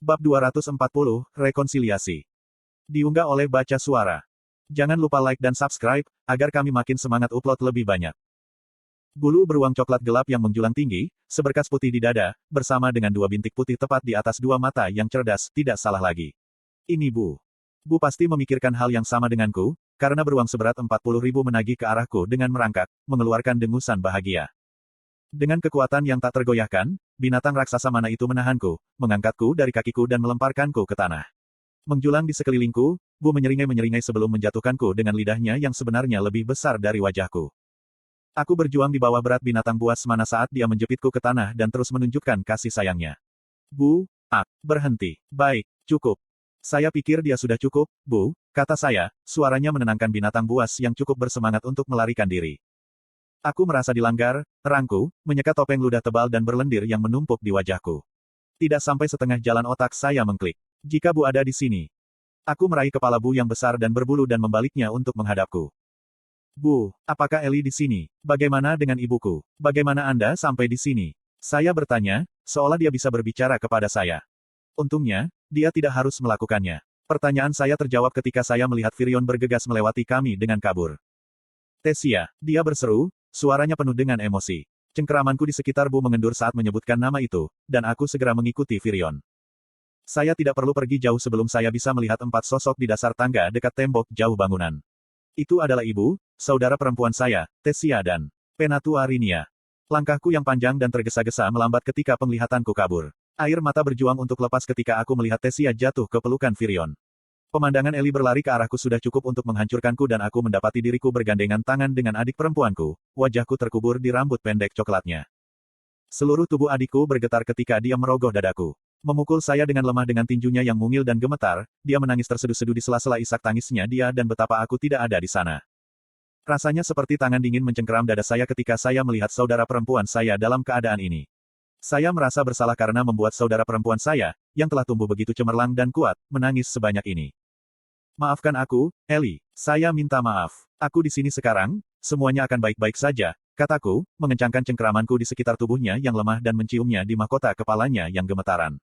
Bab 240, Rekonsiliasi. Diunggah oleh Baca Suara. Jangan lupa like dan subscribe, agar kami makin semangat upload lebih banyak. Bulu beruang coklat gelap yang menjulang tinggi, seberkas putih di dada, bersama dengan dua bintik putih tepat di atas dua mata yang cerdas, tidak salah lagi. Ini Bu. Bu pasti memikirkan hal yang sama denganku, karena beruang seberat 40.000 menagih ke arahku dengan merangkak, mengeluarkan dengusan bahagia. Dengan kekuatan yang tak tergoyahkan, binatang raksasa mana itu menahanku, mengangkatku dari kakiku dan melemparkanku ke tanah. Menjulang di sekelilingku, Bu menyeringai-menyeringai sebelum menjatuhkanku dengan lidahnya yang sebenarnya lebih besar dari wajahku. Aku berjuang di bawah berat binatang buas mana saat dia menjepitku ke tanah dan terus menunjukkan kasih sayangnya. Bu, berhenti. Baik, cukup. Saya pikir dia sudah cukup, Bu, kata saya, suaranya menenangkan binatang buas yang cukup bersemangat untuk melarikan diri. Aku merasa dilanggar, terangku, menyekat topeng ludah tebal dan berlendir yang menumpuk di wajahku. Tidak sampai setengah jalan otak saya mengklik. Jika Bu ada di sini. Aku meraih kepala Bu yang besar dan berbulu dan membaliknya untuk menghadapku. Bu, apakah Eli di sini? Bagaimana dengan ibuku? Bagaimana Anda sampai di sini? Saya bertanya, seolah dia bisa berbicara kepada saya. Untungnya, dia tidak harus melakukannya. Pertanyaan saya terjawab ketika saya melihat Firion bergegas melewati kami dengan kabur. Tesia, dia berseru, suaranya penuh dengan emosi. Cengkeramanku di sekitar Bu mengendur saat menyebutkan nama itu, dan aku segera mengikuti Firion. Saya tidak perlu pergi jauh sebelum saya bisa melihat empat sosok di dasar tangga dekat tembok jauh bangunan. Itu adalah ibu, saudara perempuan saya, Tesia dan Penatua Rinia. Langkahku yang panjang dan tergesa-gesa melambat ketika penglihatanku kabur. Air mata berjuang untuk lepas ketika aku melihat Tesia jatuh ke pelukan Firion. Pemandangan Eli berlari ke arahku sudah cukup untuk menghancurkanku dan aku mendapati diriku bergandengan tangan dengan adik perempuanku, wajahku terkubur di rambut pendek coklatnya. Seluruh tubuh adikku bergetar ketika dia merogoh dadaku. Memukul saya dengan lemah dengan tinjunya yang mungil dan gemetar, dia menangis terseduh-seduh di sela-sela isak tangisnya dia dan betapa aku tidak ada di sana. Rasanya seperti tangan dingin mencengkeram dada saya ketika saya melihat saudara perempuan saya dalam keadaan ini. Saya merasa bersalah karena membuat saudara perempuan saya, yang telah tumbuh begitu cemerlang dan kuat, menangis sebanyak ini. Maafkan aku, Eli. Saya minta maaf. Aku di sini sekarang, semuanya akan baik-baik saja, kataku, mengencangkan cengkeramanku di sekitar tubuhnya yang lemah dan menciumnya di mahkota kepalanya yang gemetaran.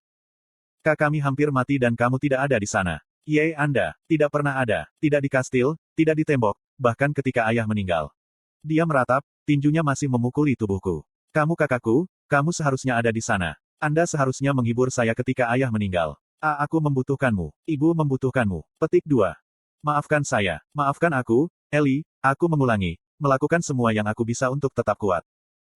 Kami hampir mati dan kamu tidak ada di sana. Ye, Anda, tidak pernah ada, tidak di kastil, tidak di tembok, bahkan ketika ayah meninggal. Dia meratap, tinjunya masih memukuli tubuhku. Kamu kakakku, kamu seharusnya ada di sana. Anda seharusnya menghibur saya ketika ayah meninggal. Aku membutuhkanmu. Ibu membutuhkanmu. Petik 2. Maafkan saya. Maafkan aku, Eli, aku mengulangi. Melakukan semua yang aku bisa untuk tetap kuat.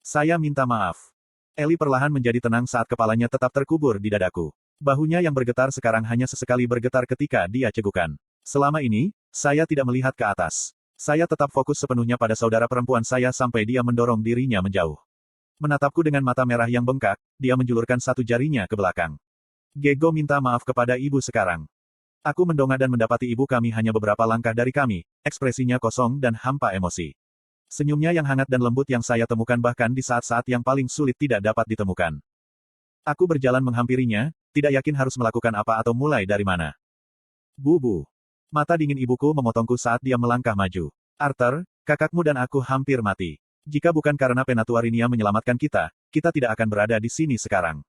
Saya minta maaf. Eli perlahan menjadi tenang saat kepalanya tetap terkubur di dadaku. Bahunya yang bergetar sekarang hanya sesekali bergetar ketika dia cegukan. Selama ini, saya tidak melihat ke atas. Saya tetap fokus sepenuhnya pada saudara perempuan saya sampai dia mendorong dirinya menjauh. Menatapku dengan mata merah yang bengkak, dia menjulurkan satu jarinya ke belakang. Gego minta maaf kepada ibu sekarang. Aku mendongak dan mendapati ibu kami hanya beberapa langkah dari kami, ekspresinya kosong dan hampa emosi. Senyumnya yang hangat dan lembut yang saya temukan bahkan di saat-saat yang paling sulit tidak dapat ditemukan. Aku berjalan menghampirinya, tidak yakin harus melakukan apa atau mulai dari mana. Bu. Mata dingin ibuku memotongku saat dia melangkah maju. Arthur, kakakmu dan aku hampir mati. Jika bukan karena Penatua Rinia menyelamatkan kita, kita tidak akan berada di sini sekarang.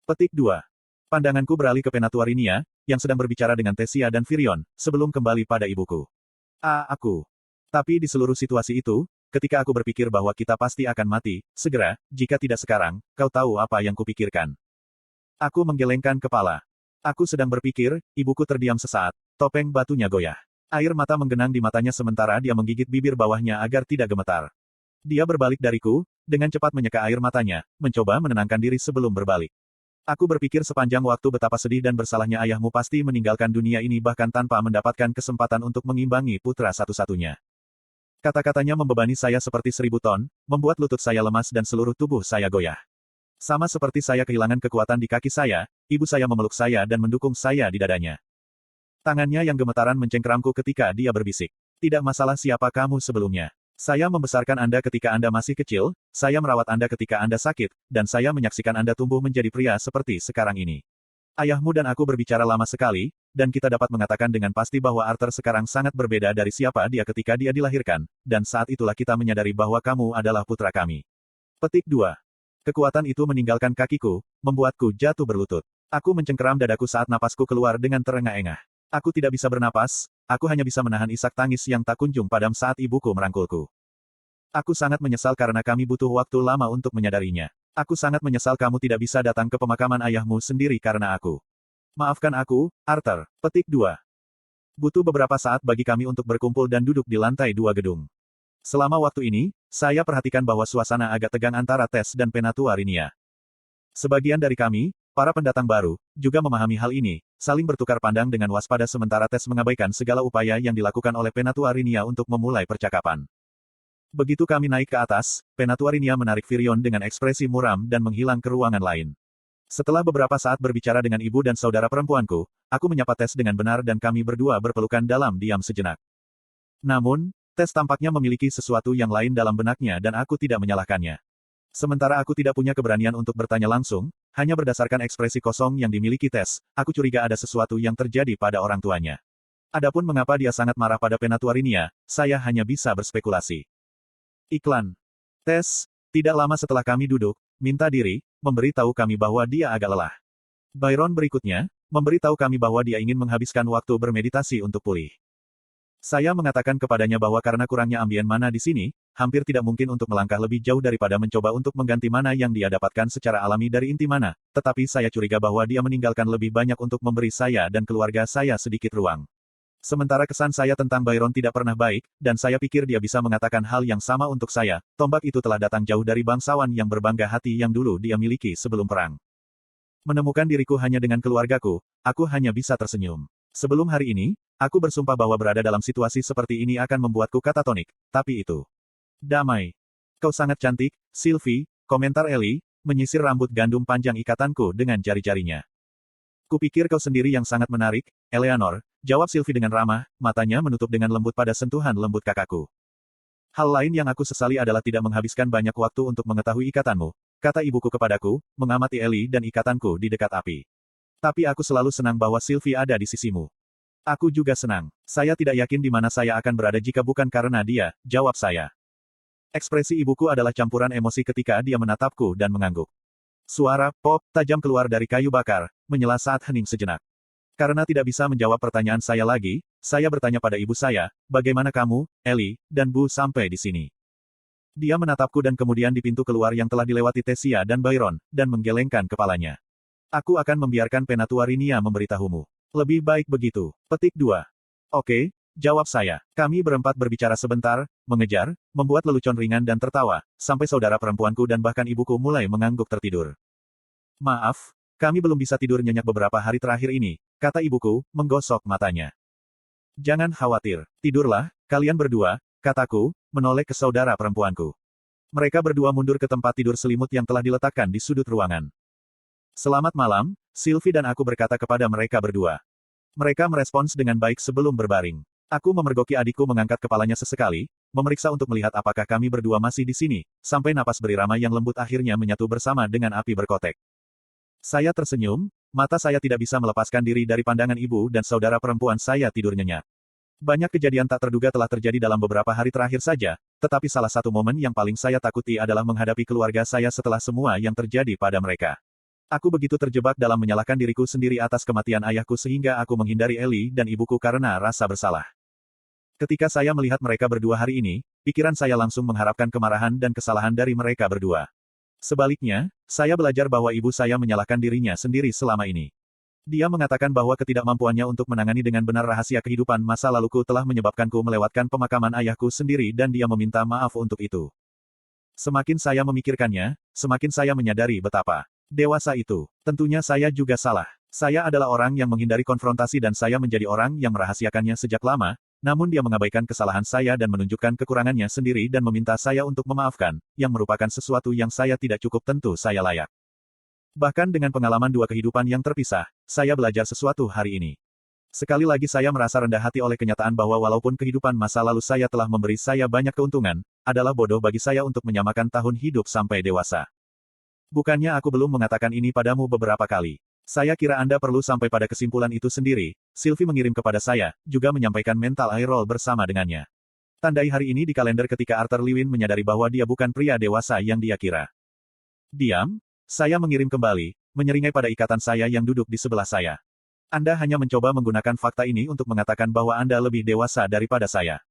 Petik 2. Pandanganku beralih ke Penatua Rinia, yang sedang berbicara dengan Tesia dan Firion, sebelum kembali pada ibuku. Aku. Tapi di seluruh situasi itu, ketika aku berpikir bahwa kita pasti akan mati, segera, jika tidak sekarang, kau tahu apa yang kupikirkan. Aku menggelengkan kepala. Aku sedang berpikir, ibuku terdiam sesaat, topeng batunya goyah. Air mata menggenang di matanya sementara dia menggigit bibir bawahnya agar tidak gemetar. Dia berbalik dariku, dengan cepat menyeka air matanya, mencoba menenangkan diri sebelum berbalik. Aku berpikir sepanjang waktu betapa sedih dan bersalahnya ayahmu pasti meninggalkan dunia ini bahkan tanpa mendapatkan kesempatan untuk mengimbangi putra satu-satunya. Kata-katanya membebani saya seperti 1000 ton, membuat lutut saya lemas dan seluruh tubuh saya goyah. Sama seperti saya kehilangan kekuatan di kaki saya, ibu saya memeluk saya dan mendukung saya di dadanya. Tangannya yang gemetaran mencengkeramku ketika dia berbisik. Tidak masalah siapa kamu sebelumnya. Saya membesarkan Anda ketika Anda masih kecil, saya merawat Anda ketika Anda sakit, dan saya menyaksikan Anda tumbuh menjadi pria seperti sekarang ini. Ayahmu dan aku berbicara lama sekali, dan kita dapat mengatakan dengan pasti bahwa Arthur sekarang sangat berbeda dari siapa dia ketika dia dilahirkan, dan saat itulah kita menyadari bahwa kamu adalah putra kami. Petik 2. Kekuatan itu meninggalkan kakiku, membuatku jatuh berlutut. Aku mencengkeram dadaku saat napasku keluar dengan terengah-engah. Aku tidak bisa bernapas, aku hanya bisa menahan isak tangis yang tak kunjung padam saat ibuku merangkulku. Aku sangat menyesal karena kami butuh waktu lama untuk menyadarinya. Aku sangat menyesal kamu tidak bisa datang ke pemakaman ayahmu sendiri karena aku. Maafkan aku, Arthur. Petik 2. Butuh beberapa saat bagi kami untuk berkumpul dan duduk di lantai 2 gedung. Selama waktu ini, saya perhatikan bahwa suasana agak tegang antara Tess dan Penatua Rinia. Sebagian dari kami, para pendatang baru, juga memahami hal ini, saling bertukar pandang dengan waspada sementara Tess mengabaikan segala upaya yang dilakukan oleh Penatua Rinia untuk memulai percakapan. Begitu kami naik ke atas, Penatua Rinia menarik Virion dengan ekspresi muram dan menghilang ke ruangan lain. Setelah beberapa saat berbicara dengan ibu dan saudara perempuanku, aku menyapa Tess dengan benar dan kami berdua berpelukan dalam diam sejenak. Namun, Tess tampaknya memiliki sesuatu yang lain dalam benaknya dan aku tidak menyalahkannya. Sementara aku tidak punya keberanian untuk bertanya langsung, hanya berdasarkan ekspresi kosong yang dimiliki Tess, aku curiga ada sesuatu yang terjadi pada orang tuanya. Adapun mengapa dia sangat marah pada Penatua Rinia, saya hanya bisa berspekulasi. Iklan. Tess, tidak lama setelah kami duduk, minta diri, memberitahu kami bahwa dia agak lelah. Byron berikutnya, memberitahu kami bahwa dia ingin menghabiskan waktu bermeditasi untuk pulih. Saya mengatakan kepadanya bahwa karena kurangnya ambien mana di sini, hampir tidak mungkin untuk melangkah lebih jauh daripada mencoba untuk mengganti mana yang dia dapatkan secara alami dari inti mana, tetapi saya curiga bahwa dia meninggalkan lebih banyak untuk memberi saya dan keluarga saya sedikit ruang. Sementara kesan saya tentang Byron tidak pernah baik, dan saya pikir dia bisa mengatakan hal yang sama untuk saya, tombak itu telah datang jauh dari bangsawan yang berbangga hati yang dulu dia miliki sebelum perang. Menemukan diriku hanya dengan keluargaku, aku hanya bisa tersenyum. Sebelum hari ini, aku bersumpah bahwa berada dalam situasi seperti ini akan membuatku katatonik, tapi itu. Damai. Kau sangat cantik, Sylvie, komentar Ellie, menyisir rambut gandum panjang ikatanku dengan jari-jarinya. Kupikir kau sendiri yang sangat menarik, Eleanor, jawab Sylvie dengan ramah, matanya menutup dengan lembut pada sentuhan lembut kakakku. Hal lain yang aku sesali adalah tidak menghabiskan banyak waktu untuk mengetahui ikatanmu, kata ibuku kepadaku, mengamati Ellie dan ikatanku di dekat api. Tapi aku selalu senang bahwa Sylvie ada di sisimu. Aku juga senang. Saya tidak yakin di mana saya akan berada jika bukan karena dia, jawab saya. Ekspresi ibuku adalah campuran emosi ketika dia menatapku dan mengangguk. Suara pop tajam keluar dari kayu bakar, menyela saat hening sejenak. Karena tidak bisa menjawab pertanyaan saya lagi, saya bertanya pada ibu saya, bagaimana kamu, Ellie, dan Bu sampai di sini. Dia menatapku dan kemudian di pintu keluar yang telah dilewati Tessia dan Byron, dan menggelengkan kepalanya. Aku akan membiarkan Penatua Rinia memberitahumu. Lebih baik begitu. Petik 2. Oke, jawab saya. Kami berempat berbicara sebentar, mengejar, membuat lelucon ringan dan tertawa, sampai saudara perempuanku dan bahkan ibuku mulai mengangguk tertidur. Maaf, kami belum bisa tidur nyenyak beberapa hari terakhir ini, kata ibuku, menggosok matanya. Jangan khawatir, tidurlah, kalian berdua, kataku, menoleh ke saudara perempuanku. Mereka berdua mundur ke tempat tidur selimut yang telah diletakkan di sudut ruangan. Selamat malam, Sylvie dan aku berkata kepada mereka berdua. Mereka merespons dengan baik sebelum berbaring. Aku memergoki adikku mengangkat kepalanya sesekali, memeriksa untuk melihat apakah kami berdua masih di sini, sampai napas berirama yang lembut akhirnya menyatu bersama dengan api berkotek. Saya tersenyum, mata saya tidak bisa melepaskan diri dari pandangan ibu dan saudara perempuan saya tidur nyenyak. Banyak kejadian tak terduga telah terjadi dalam beberapa hari terakhir saja, tetapi salah satu momen yang paling saya takuti adalah menghadapi keluarga saya setelah semua yang terjadi pada mereka. Aku begitu terjebak dalam menyalahkan diriku sendiri atas kematian ayahku sehingga aku menghindari Ellie dan ibuku karena rasa bersalah. Ketika saya melihat mereka berdua hari ini, pikiran saya langsung mengharapkan kemarahan dan kesalahan dari mereka berdua. Sebaliknya, saya belajar bahwa ibu saya menyalahkan dirinya sendiri selama ini. Dia mengatakan bahwa ketidakmampuannya untuk menangani dengan benar rahasia kehidupan masa laluku telah menyebabkanku melewatkan pemakaman ayahku sendiri dan dia meminta maaf untuk itu. Semakin saya memikirkannya, semakin saya menyadari betapa dewasa itu. Tentunya saya juga salah. Saya adalah orang yang menghindari konfrontasi dan saya menjadi orang yang merahasiakannya sejak lama, namun dia mengabaikan kesalahan saya dan menunjukkan kekurangannya sendiri dan meminta saya untuk memaafkan, yang merupakan sesuatu yang saya tidak cukup tentu saya layak. Bahkan dengan pengalaman dua kehidupan yang terpisah, saya belajar sesuatu hari ini. Sekali lagi saya merasa rendah hati oleh kenyataan bahwa walaupun kehidupan masa lalu saya telah memberi saya banyak keuntungan, adalah bodoh bagi saya untuk menyamakan tahun hidup sampai dewasa. Bukannya aku belum mengatakan ini padamu beberapa kali. Saya kira Anda perlu sampai pada kesimpulan itu sendiri, Sylvie mengirim kepada saya, juga menyampaikan mental eye roll bersama dengannya. Tandai hari ini di kalender ketika Arthur Lewin menyadari bahwa dia bukan pria dewasa yang dia kira. Diam, saya mengirim kembali, menyeringai pada ikatan saya yang duduk di sebelah saya. Anda hanya mencoba menggunakan fakta ini untuk mengatakan bahwa Anda lebih dewasa daripada saya.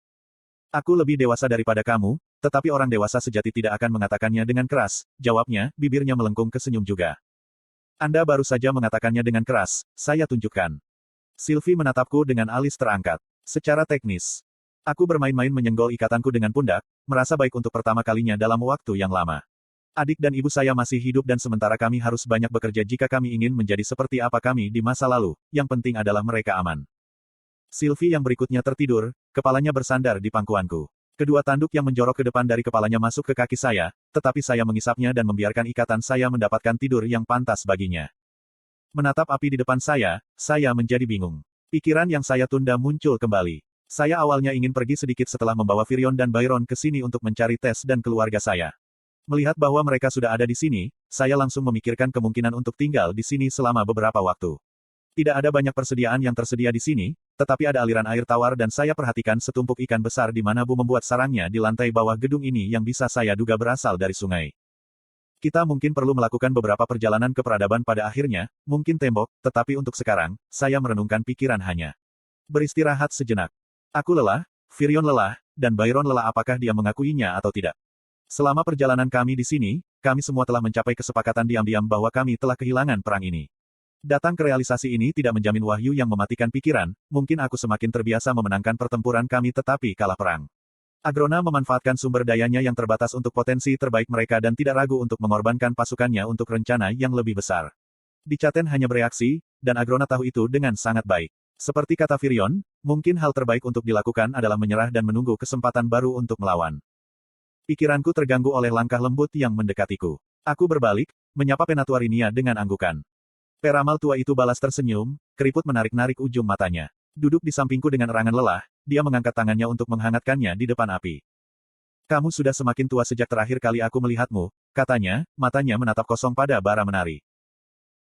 Aku lebih dewasa daripada kamu, tetapi orang dewasa sejati tidak akan mengatakannya dengan keras, jawabnya, bibirnya melengkung ke senyum juga. Anda baru saja mengatakannya dengan keras, saya tunjukkan. Sylvie menatapku dengan alis terangkat. Secara teknis, aku bermain-main menyenggol ikatanku dengan pundak, merasa baik untuk pertama kalinya dalam waktu yang lama. Adik dan ibu saya masih hidup dan sementara kami harus banyak bekerja jika kami ingin menjadi seperti apa kami di masa lalu, yang penting adalah mereka aman. Sylvie yang berikutnya tertidur, kepalanya bersandar di pangkuanku. Kedua tanduk yang menjorok ke depan dari kepalanya masuk ke kaki saya, tetapi saya mengisapnya dan membiarkan ikatan saya mendapatkan tidur yang pantas baginya. Menatap api di depan saya menjadi bingung. Pikiran yang saya tunda muncul kembali. Saya awalnya ingin pergi sedikit setelah membawa Virion dan Byron ke sini untuk mencari Tess dan keluarga saya. Melihat bahwa mereka sudah ada di sini, saya langsung memikirkan kemungkinan untuk tinggal di sini selama beberapa waktu. Tidak ada banyak persediaan yang tersedia di sini, tetapi ada aliran air tawar dan saya perhatikan setumpuk ikan besar di mana Bu membuat sarangnya di lantai bawah gedung ini yang bisa saya duga berasal dari sungai. Kita mungkin perlu melakukan beberapa perjalanan ke peradaban pada akhirnya, mungkin tembok, tetapi untuk sekarang, saya merenungkan pikiran hanya beristirahat sejenak. Aku lelah, Virion lelah, dan Byron lelah apakah dia mengakuinya atau tidak. Selama perjalanan kami di sini, kami semua telah mencapai kesepakatan diam-diam bahwa kami telah kehilangan perang ini. Datang ke realisasi ini tidak menjamin wahyu yang mematikan pikiran, mungkin aku semakin terbiasa memenangkan pertempuran kami tetapi kalah perang. Agrona memanfaatkan sumber dayanya yang terbatas untuk potensi terbaik mereka dan tidak ragu untuk mengorbankan pasukannya untuk rencana yang lebih besar. Dicaten hanya bereaksi, dan Agrona tahu itu dengan sangat baik. Seperti kata Virion, mungkin hal terbaik untuk dilakukan adalah menyerah dan menunggu kesempatan baru untuk melawan. Pikiranku terganggu oleh langkah lembut yang mendekatiku. Aku berbalik, menyapa Penatua dengan anggukan. Peramal tua itu balas tersenyum, keriput menarik-narik ujung matanya. Duduk di sampingku dengan erangan lelah, dia mengangkat tangannya untuk menghangatkannya di depan api. Kamu sudah semakin tua sejak terakhir kali aku melihatmu, katanya, matanya menatap kosong pada bara menari.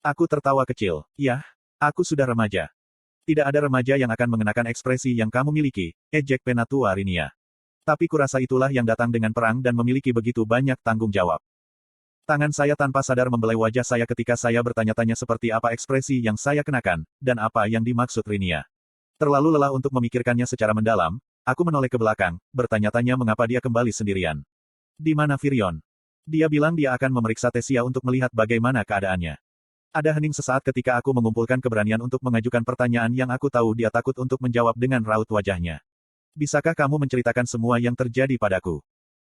Aku tertawa kecil. Yah, aku sudah remaja. Tidak ada remaja yang akan mengenakan ekspresi yang kamu miliki, ejek Penatua Rinia. Tapi kurasa itulah yang datang dengan perang dan memiliki begitu banyak tanggung jawab. Tangan saya tanpa sadar membelai wajah saya ketika saya bertanya-tanya seperti apa ekspresi yang saya kenakan, dan apa yang dimaksud Rinia. Terlalu lelah untuk memikirkannya secara mendalam, aku menoleh ke belakang, bertanya-tanya mengapa dia kembali sendirian. Di mana Virion? Dia bilang dia akan memeriksa Tessia untuk melihat bagaimana keadaannya. Ada hening sesaat ketika aku mengumpulkan keberanian untuk mengajukan pertanyaan yang aku tahu dia takut untuk menjawab dengan raut wajahnya. Bisakah kamu menceritakan semua yang terjadi padaku?